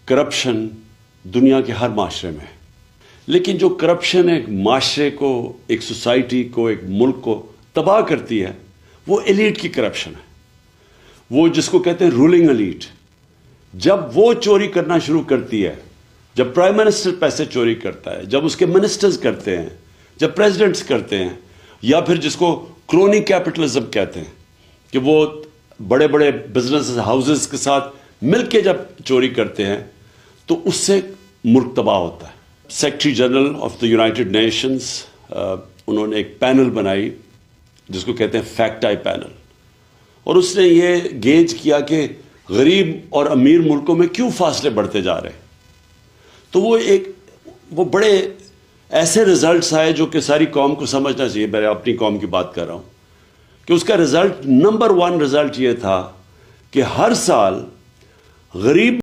Corruption دنیا کے ہر معاشرے میں ہے، لیکن جو کرپشن ایک معاشرے کو، ایک سوسائٹی کو، ایک ملک کو تباہ کرتی ہے وہ ایلیٹ کی کرپشن ہے، وہ جس کو کہتے ہیں رولنگ ایلیٹ۔ جب وہ چوری کرنا شروع کرتی ہے، جب پرائم منسٹر پیسے چوری کرتا ہے، جب اس کے منسٹرز کرتے ہیں، جب پریزیڈنٹس کرتے ہیں، یا پھر جس کو کرونی کیپٹلزم کہتے ہیں کہ وہ بڑے بڑے بزنس ہاؤسز کے ساتھ مل کے جب چوری کرتے ہیں تو اس سے ملک تباہ ہوتا ہے۔ Secretary general of the United nations انہوں نے ایک پینل بنائی جس کو کہتے ہیں فیکٹ آئی پینل، اور اس نے یہ گیج کیا کہ غریب اور امیر ملکوں میں کیوں فاصلے بڑھتے جا رہے ہیں۔ تو وہ بڑے ایسے رزلٹس آئے جو کہ ساری قوم کو سمجھنا چاہیے۔ میں اپنی قوم کی بات کر رہا ہوں کہ اس کا رزلٹ نمبر 1 رزلٹ یہ تھا کہ ہر سال غریب